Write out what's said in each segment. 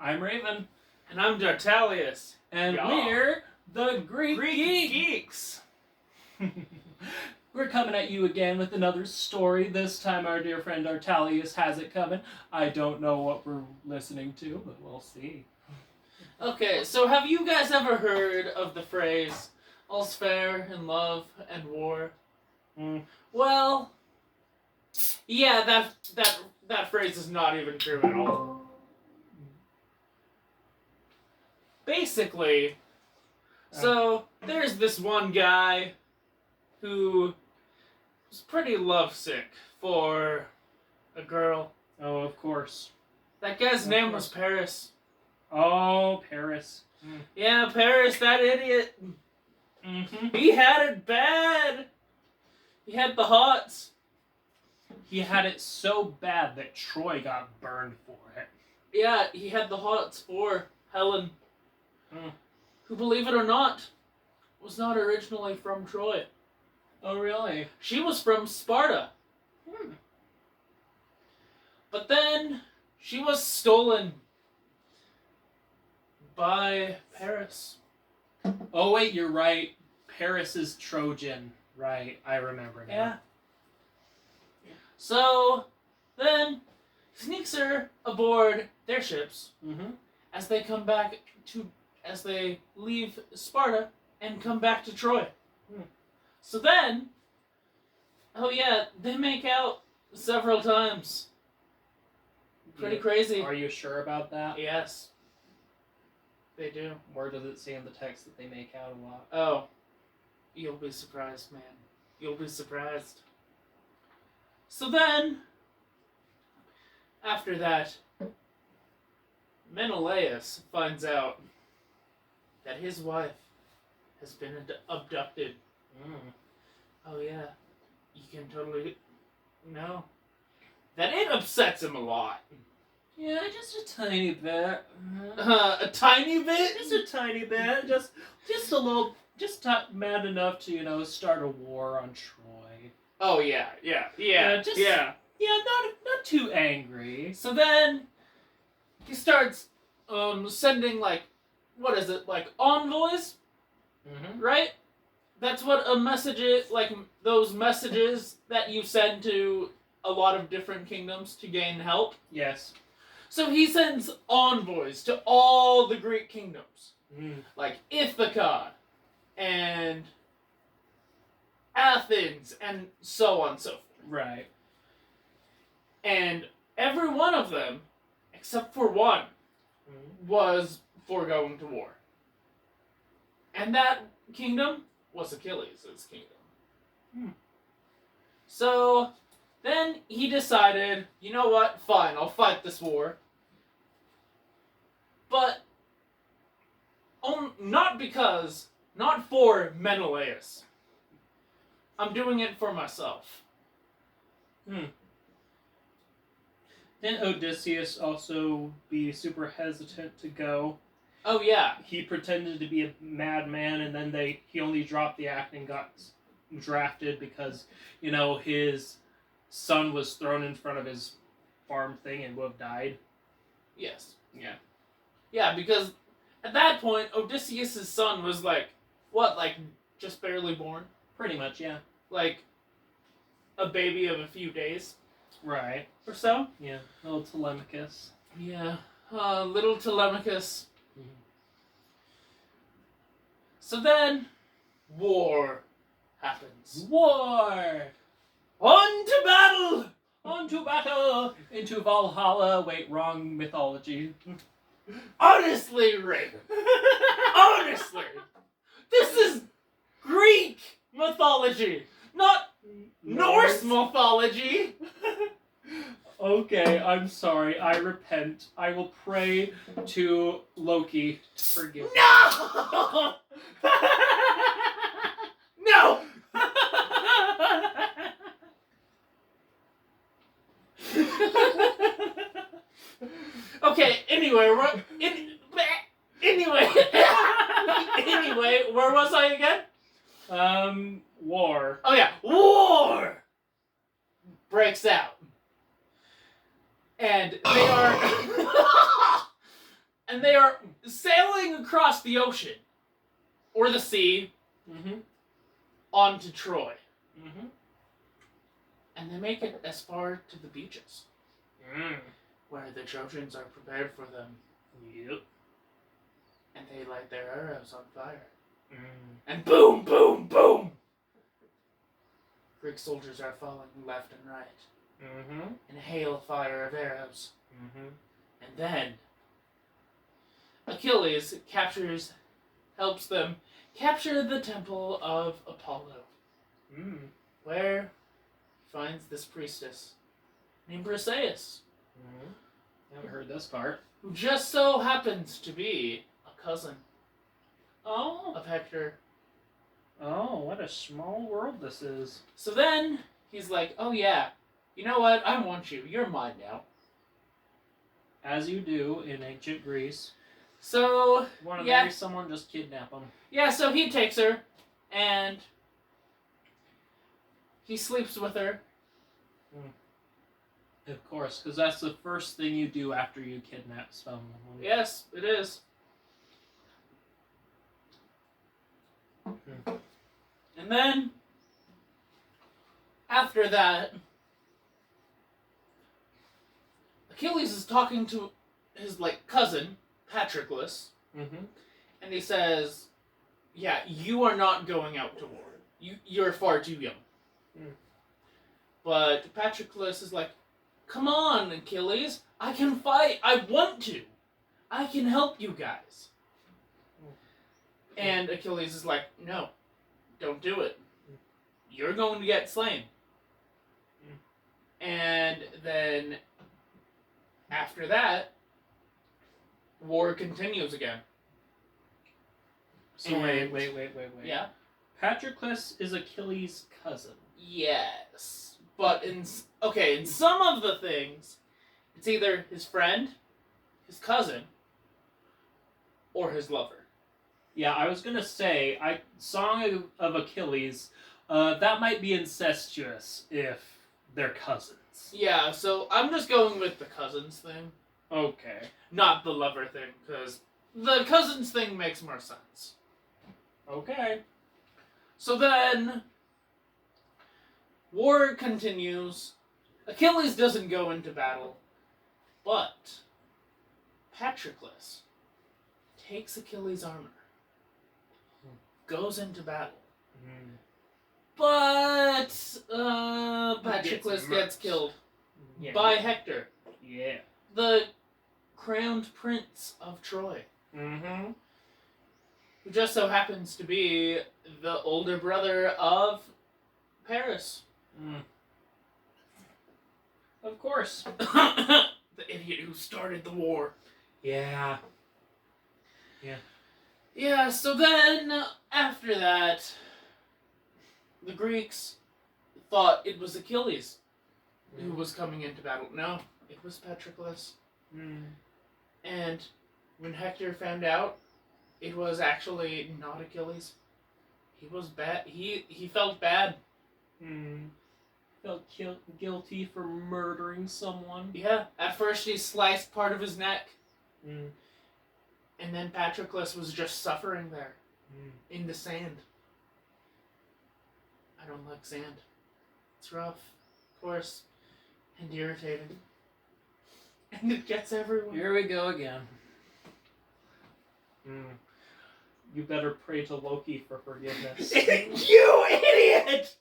I'm Raven. And I'm Dartalius. And we're the Greek Geeks. We're coming at you again with another story. This time our dear friend Dartalius has it coming. I don't know what we're listening to, but we'll see. Okay, so have you guys ever heard of the phrase, all's fair in love and war? Well, yeah, that phrase is not even true at all. Basically, so there's this one guy who was pretty lovesick for a girl. Oh, of course. That guy's name was Paris. Oh, Paris. Yeah, Paris, that idiot. Mm-hmm. He had it bad. He had the hots. He had it so bad that Troy got burned for it. Yeah, he had the hots for Helen, who, believe it or not, was not originally from Troy. Oh, really? She was from Sparta. But then she was stolen by Paris. Oh, wait, you're right. Paris is Trojan. Right, I remember now. Yeah. So, then, sneaks her aboard their ships as they come back as they leave Sparta and come back to Troy. So then, they make out several times. Pretty crazy. Are you sure about that? Yes. They do. Where does it say in the text that they make out a lot? Oh. You'll be surprised, man. You'll be surprised. So then, after that, Menelaus finds out that his wife has been abducted. Oh yeah, you can totally know. That it upsets him a lot. Yeah, just a tiny bit. A tiny bit? Just a tiny bit. Just a little. Just mad enough to, start a war on Troy. Oh yeah. Yeah, not too angry. So then, he starts sending envoys, right? That's what a message is, those messages that you send to a lot of different kingdoms to gain help. Yes. So he sends envoys to all the Greek kingdoms, like Ithaca, and Athens, and so on and so forth. Right. And every one of them, except for one, was for going to war. And that kingdom was Achilles' kingdom. So then he decided, you know what, fine, I'll fight this war. But not for Menelaus. I'm doing it for myself. Didn't Odysseus also be super hesitant to go? Oh yeah. He pretended to be a madman, and then he only dropped the act and got drafted because, his son was thrown in front of his farm thing and would have died. Yes. Yeah. Yeah, because at that point, Odysseus' son was just barely born? Pretty much, yeah. Like, a baby of a few days. Right. Or so? Yeah, little Telemachus. Yeah, little Telemachus. So then, war happens. War! On to battle! On to battle! Into Valhalla. Wait, wrong mythology. Honestly, Raven. Honestly. This is Greek mythology, not Norse mythology. Okay, I'm sorry. I repent. I will pray to Loki to forgive me. No! No! Okay, anyway, where was I again? War. Oh yeah, war breaks out. And they are And they are sailing across the ocean, or the sea, Mm-hmm. onto Troy. Mm-hmm. And they make it as far to the beaches, Mm. where the Trojans are prepared for them. Yep. And they light their arrows on fire. Mm. And boom, boom, boom! Greek soldiers are falling left and right. Mm-hmm. In a hail fire of arrows. Mm-hmm. And then Achilles helps them capture the temple of Apollo, where he finds this priestess named Briseis, Haven't heard this part. who just so happens to be a cousin Oh. of Hector. Oh, what a small world this is. So then he's like, oh yeah, you know what? I want you. You're mine now. As you do in ancient Greece. So, Want to yeah. marry someone, just kidnap them. Yeah, so he takes her, and he sleeps with her. Of course, because that's the first thing you do after you kidnap someone. Yes, it is. And then, after that, Achilles is talking to his, cousin, Patroclus, Mm-hmm. and he says, yeah, you are not going out to war. You're far too young. But Patroclus is like, come on, Achilles, I can fight, I want to. I can help you guys. And Achilles is like, no, don't do it. You're going to get slain. And then, after that, war continues again. So wait. Yeah? Patroclus is Achilles' cousin. Yes. But in some of the things, it's either his friend, his cousin, or his lover. Yeah, I was gonna say, Song of Achilles, that might be incestuous if they're cousins. Yeah, so I'm just going with the cousins thing. Okay. Not the lover thing, because the cousins thing makes more sense. Okay. So then, war continues. Achilles doesn't go into battle, but Patroclus takes Achilles' armor, goes into battle, but Patroclus gets killed by Hector, Yeah. the crowned prince of Troy, Mm-hmm. who just so happens to be the older brother of Paris. Of course. The idiot who started the war. Yeah. Yeah, so then, after that, the Greeks thought it was Achilles who was coming into battle. No, it was Patroclus. And when Hector found out, it was actually not Achilles. He was bad. He felt bad. Felt guilty for murdering someone. Yeah, at first he sliced part of his neck. And then Patroclus was just suffering there. In the sand. I don't like sand. It's rough, of course, and irritating. And it gets everywhere. Here we go again. You better pray to Loki for forgiveness. You idiot!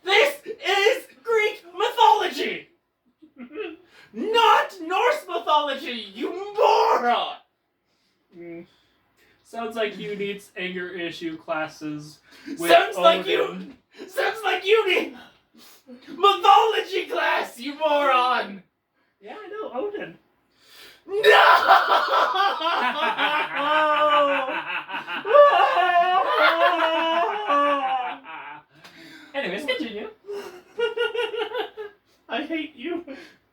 This is Greek mythology! Not Norse mythology, you moron! Sounds like you need anger issue classes with Sounds like Odin. you need mythology class, you moron! Yeah, I know, Odin. No! Anyways, continue. I hate you.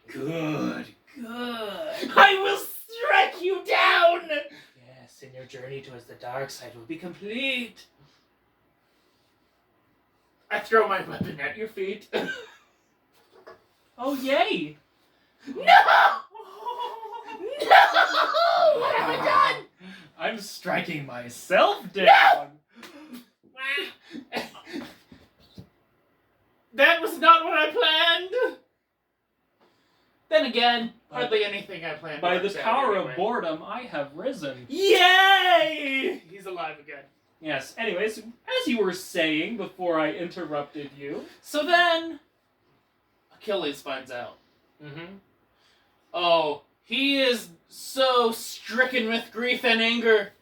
Good. I will strike you down! Yes, and your journey towards the dark side will be complete. I throw my weapon at your feet. Oh, yay! No! No! striking myself down. That was not what I planned. Then again, hardly anything I planned. By the works out power anyway. of boredom, I have risen. Yay! He's alive again. Yes, anyways, as you were saying before I interrupted you. So then, Achilles finds out. Mm-hmm. Oh, he is so stricken with grief and anger.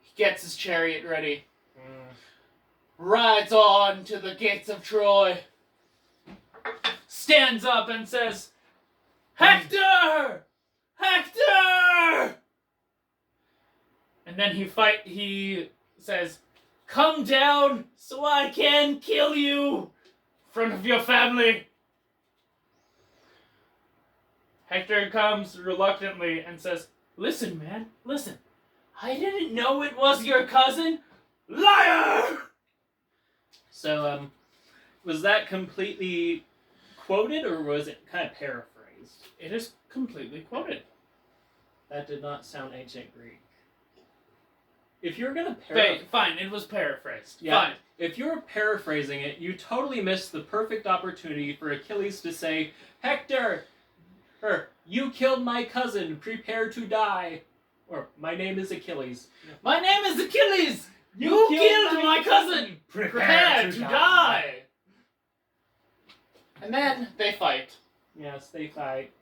He gets his chariot ready. Rides on to the gates of Troy. Stands up and says, Hector! Hector! And then he says, come down so I can kill you in front of your family. Hector comes reluctantly and says, listen, man, listen. I didn't know it was your cousin. Liar! So, was that completely quoted, or was it kind of paraphrased? It is completely quoted. That did not sound ancient Greek. If you're gonna Fine, it was paraphrased. Yeah, Fine. if you're paraphrasing it, you totally missed the perfect opportunity for Achilles to say, Hector, you killed my cousin, prepare to die. Or, my name is Achilles. My name is Achilles! You killed my cousin! Prepare to die! And then they fight. Yes, they fight.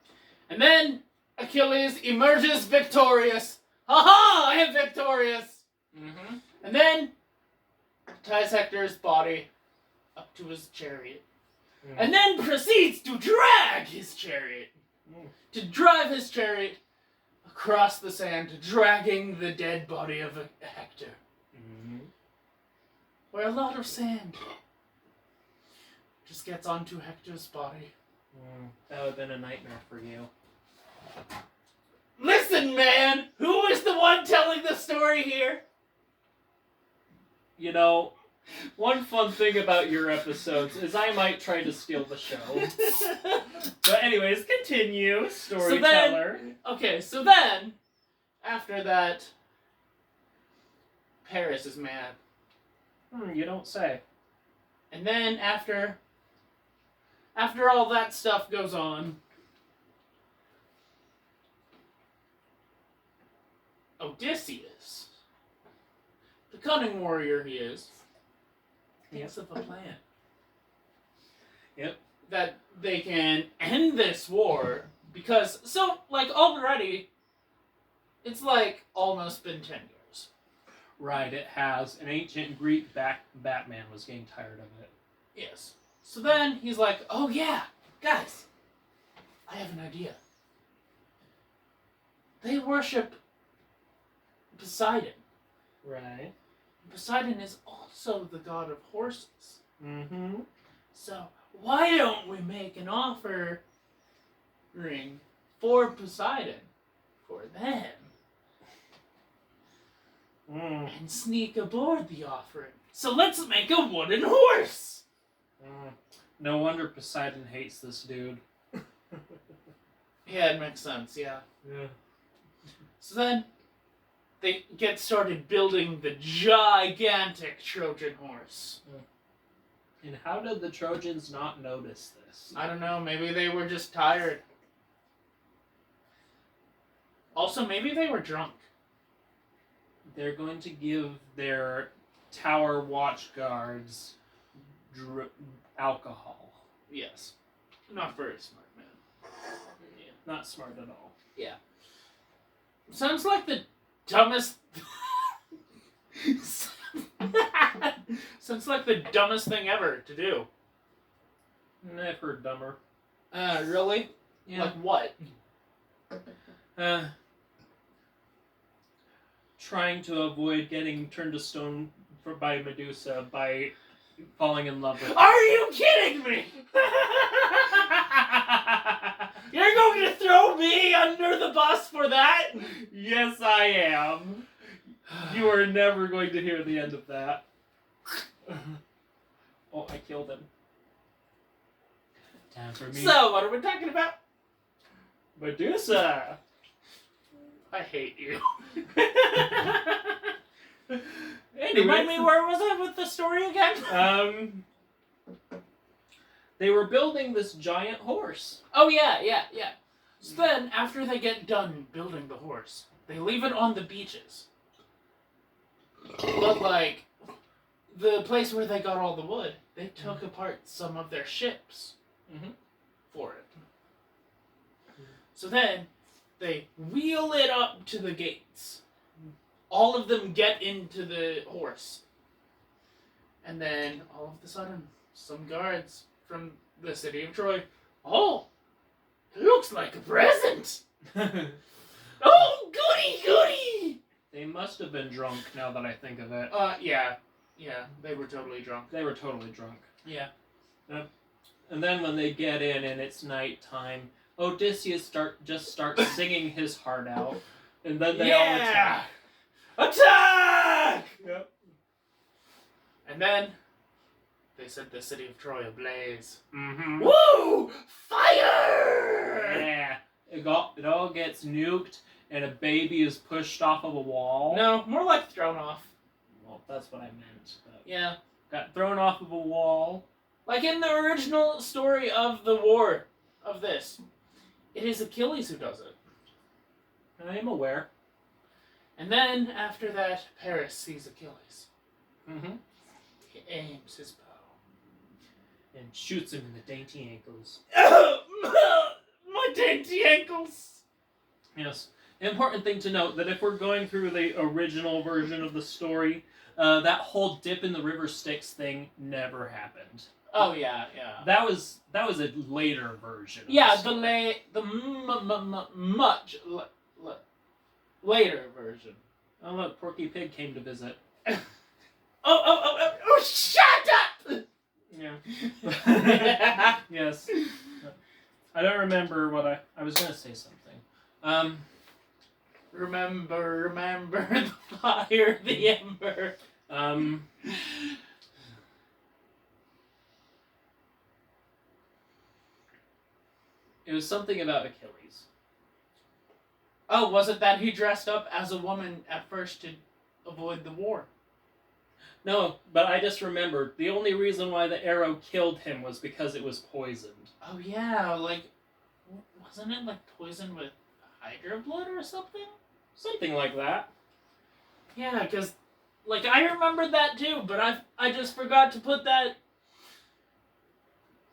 And then Achilles emerges victorious. Ha-ha! I am victorious! Mm-hmm. And then ties Hector's body up to his chariot. Mm. And then proceeds to drag his chariot. To drive his chariot across the sand, dragging the dead body of Hector. Mm-hmm. Where a lot of sand just gets onto Hector's body. That would have been a nightmare for you. Listen, man! Who is the one telling the story here? You know, one fun thing about your episodes is I might try to steal the show. But anyways, continue, storyteller. So then, after that, Paris is mad. You don't say. And then after all that stuff goes on, Odysseus, the cunning warrior he is, thinks of a plan. Yep. That they can end this war because, already, it's almost been 10 years. Right, it has. An ancient Greek Batman was getting tired of it. Yes. So then he's like, oh yeah, guys, I have an idea. They worship Poseidon. Right. Poseidon is also the god of horses. Mm-hmm. So why don't we make an offering for Poseidon for them and sneak aboard the offering? So let's make a wooden horse. No wonder Poseidon hates this dude. Yeah, it makes sense. Yeah. Yeah. So then they get started building the gigantic Trojan horse. And how did the Trojans not notice this? I don't know, maybe they were just tired. Also, maybe they were drunk. They're going to give their tower watch guards alcohol. Yes. Not very smart, man. Yeah, not smart at all. Yeah. Sounds like the dumbest... Sounds like the dumbest thing ever to do. I've heard dumber. Really? Yeah. Like what? Trying to avoid getting turned to stone by Medusa by falling in love with her. Are you kidding me? You're going to throw me under the bus for that? Yes, I am. You are never going to hear the end of that. Oh, I killed him. Time for me. So, what are we talking about? Medusa. I hate you. Anyway, Remind me, where was I with the story again? They were building this giant horse. Oh, yeah. So then, after they get done building the horse, they leave it on the beaches. But, like, the place where they got all the wood, they took apart some of their ships for it. So then, they wheel it up to the gates. All of them get into the horse. And then, all of a sudden, some guards from the city of Troy, oh, it looks like a present! Oh, goody! They must have been drunk, now that I think of it. Yeah, they were totally drunk. They were totally drunk. Yeah. And then when they get in and it's nighttime, Odysseus starts singing his heart out. And then they all attack. Attack! Yep. And then they set the city of Troy ablaze. Mm-hmm. Woo! Fire! Yeah. It all gets nuked and a baby is pushed off of a wall. No, more like thrown off. Well, that's what I meant. But Yeah. got thrown off of a wall. Like in the original story of the war of this, it is Achilles who does it. I am aware. And then, after that, Paris sees Achilles. Mm-hmm. He aims his bow. And shoots him in the dainty ankles. My dainty ankles! Yes. Important thing to note that if we're going through the original version of the story, that whole dip in the river Styx thing never happened. Oh yeah. That was a later version. Yeah, much later version. Oh look, Porky Pig came to visit. Oh! Shut up! Yeah. Yes. I don't remember what I was gonna say something. Remember the fire, the ember. It was something about Achilles. Oh, was it that he dressed up as a woman at first to avoid the war? No, but I just remembered the only reason why the arrow killed him was because it was poisoned. Oh yeah, like, wasn't it like poisoned with hydra blood or something? Something like that. Yeah, because, like, I remembered that too, but I just forgot to put that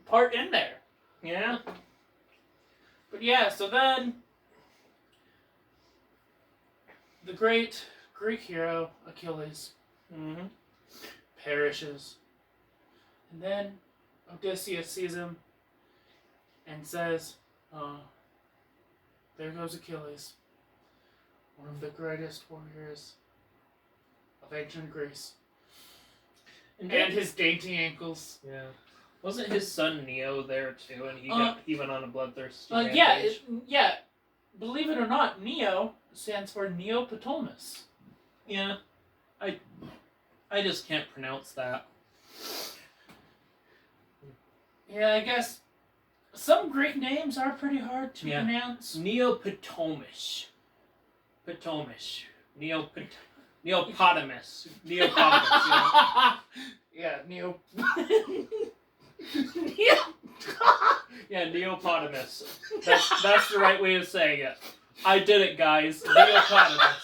part in there. Yeah. But yeah, so then the great Greek hero Achilles perishes. And then Odysseus sees him and says, there goes Achilles, one of the greatest warriors of ancient Greece. And his dainty ankles. Yeah. Wasn't his son Neo there too, and he went on a bloodthirsty rampage? Yeah. Believe it or not, Neo stands for Neoptolemus. Yeah. I just can't pronounce that. Yeah, I guess some Greek names are pretty hard to pronounce. Neoptolemus. Neopotamus. Neopotamus, Yeah, Neo. Yeah, Neopotamus. That's the right way of saying it. I did it, guys. Neopotamus.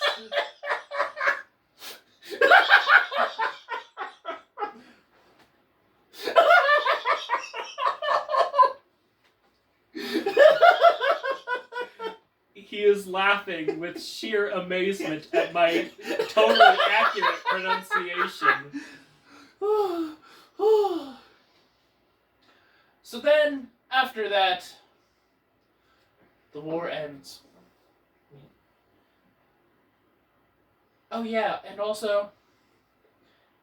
He is laughing with sheer amazement at my totally accurate pronunciation. So then, after that, the war ends. Oh yeah, and also,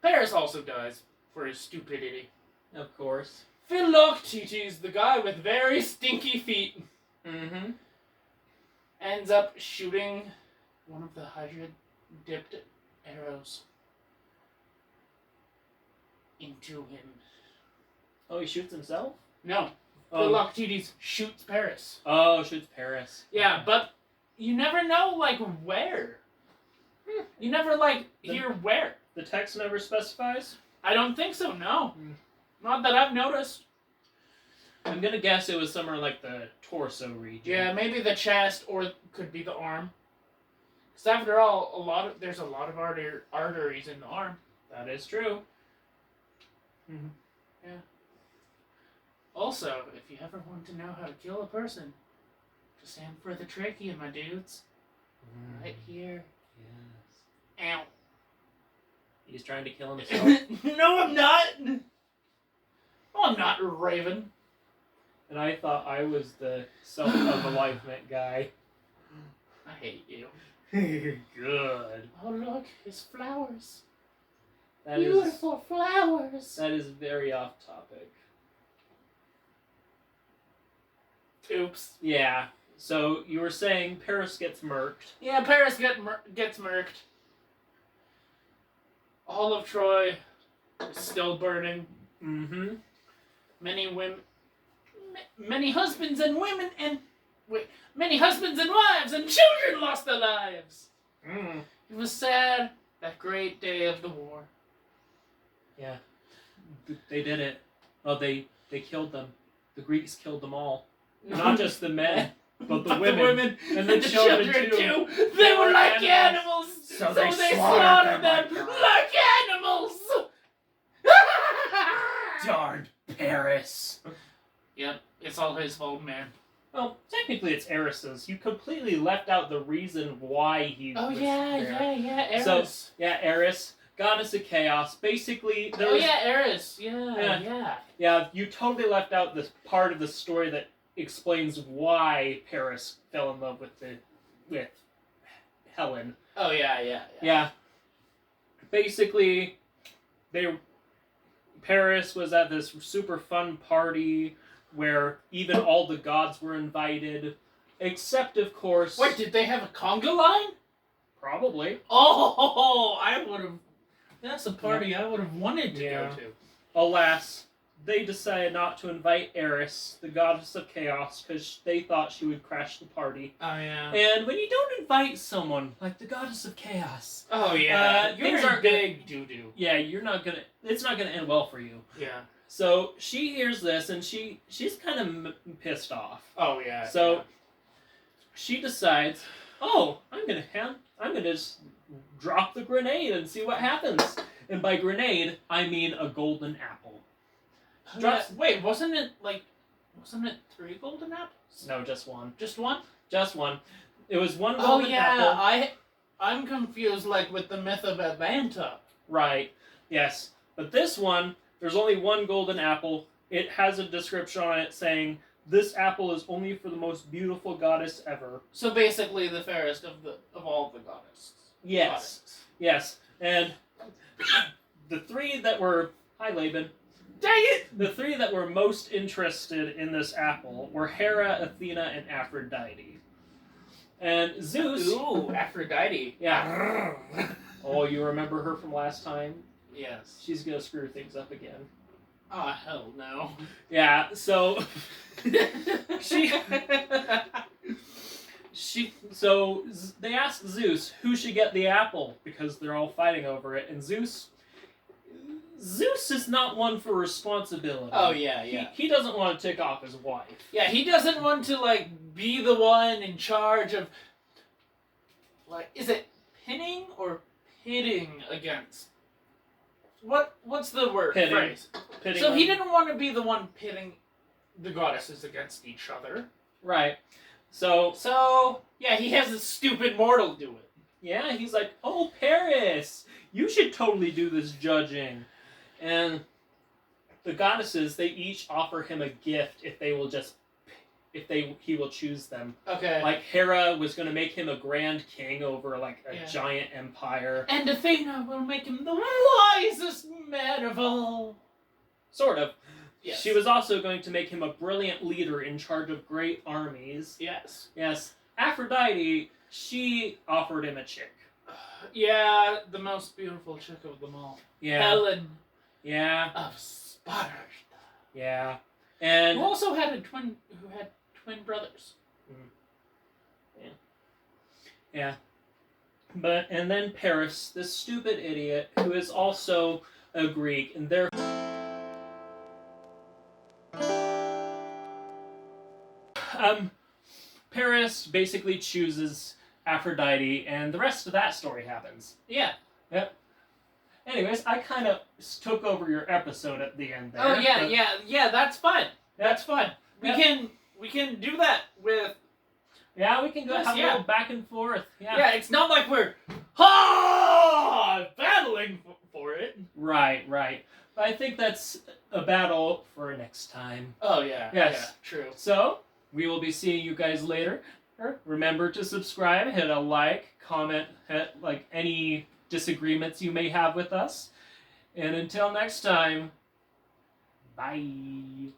Paris also dies for his stupidity. Of course. Philoctetes, the guy with very stinky feet, ends up shooting one of the hydra-dipped arrows into him. Oh, he shoots himself? No. Philoctetes shoots Paris. Oh, shoots Paris. Yeah, but you never know, like, where. You never, like, hear where. The text never specifies? I don't think so, no. Not that I've noticed. I'm gonna guess it was somewhere like the torso region. Yeah, maybe the chest, or it could be the arm. Because after all, there's a lot of arteries in the arm. That is true. Mm-hmm. Yeah. Also, if you ever want to know how to kill a person, just aim for the trachea, my dudes. Right here. Yes. Ow. He's trying to kill himself. No, I'm not! No, I'm not, Raven. And I thought I was the self-unalivement guy. I hate you. Good. Oh, look, his flowers. That Beautiful flowers. That is very off topic. Oops. Yeah. So you were saying Paris gets murked. Yeah, Paris gets murked. All of Troy is still burning. Mm-hmm. Many husbands and women many husbands and wives and children lost their lives. It was sad, that great day of the war. Yeah. They did it. Oh, they killed them. The Greeks killed them all. Not just the men, but the women. And the children too. They were like animals, so they slaughtered them like animals. Darn Paris. Yep, it's all his fault, man. Well, technically it's Eris's. You completely left out the reason why he was there. Eris. So, yeah, Eris, goddess of chaos. Basically, Eris. Yeah, you totally left out this part of the story that explains why Paris fell in love with Helen. Oh, yeah. Yeah. Basically, Paris was at this super fun party where even all the gods were invited, except, of course... Wait, did they have a conga line? Probably. Oh, I would have... That's a party I would have wanted to go to. Alas, they decided not to invite Eris, the goddess of chaos, because they thought she would crash the party. Oh, yeah. And when you don't invite someone like the goddess of chaos... Oh, yeah. Things You're are big doo-doo. Yeah, it's not gonna end well for you. Yeah. So she hears this and she's kind of pissed off. Oh yeah. So she decides, I'm gonna just drop the grenade and see what happens. And by grenade, I mean a golden apple. Wait, wasn't it 3 golden apples? No, just one. Just one? Just one. It was one golden apple. Oh yeah, I'm confused with the myth of Atlanta. Right. Yes. But this one, there's only one golden apple. It has a description on it saying, "This apple is only for the most beautiful goddess ever." So basically, the fairest of all the goddesses. Yes. Yes. And the 3 that were... Hi, Laban. Dang it! The 3 that were most interested in this apple were Hera, Athena, and Aphrodite. And Zeus... Ooh, Aphrodite. Yeah. Oh, you remember her from last time? Yes. She's gonna screw things up again. Oh, hell no. Yeah, so... So they asked Zeus who should get the apple, because they're all fighting over it, and Zeus is not one for responsibility. Oh, yeah. He doesn't want to tick off his wife. Yeah, he doesn't want to, be the one in charge of, is it pinning or pitting against? What's the word? Pitting. Phrase? Pitting So them. he didn't want to be the one pitting the goddesses against each other. Right. So, yeah, he has a stupid mortal do it. Yeah, he's like, "Oh, Paris, you should totally do this judging." And the goddesses, they each offer him a gift if he will choose them. Okay. Like Hera was going to make him a grand king over a giant empire. And Athena will make him the wisest man of all. Sort of. Yes. She was also going to make him a brilliant leader in charge of great armies. Yes. Yes. Aphrodite, she offered him a chick. Yeah, the most beautiful chick of them all. Yeah. Helen. Yeah. Of Sparta. Yeah. And who also had twin brothers. Yeah. Yeah. And then Paris, this stupid idiot who is also a Greek, and Paris basically chooses Aphrodite, and the rest of that story happens. Yeah. Yep. Anyways, I kind of took over your episode at the end there. Oh yeah, but... yeah. That's fun. Yep. That's fun. Yep. We can do that with. Yeah, we can go have a yeah. little back and forth. Yeah. Yeah, it's not like we're battling for it. Right. But I think that's a battle for next time. Oh yeah. Yes. Yeah, true. So we will be seeing you guys later. Remember to subscribe, hit a like, comment, hit like any disagreements you may have with us. And until next time, bye.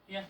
Yeah.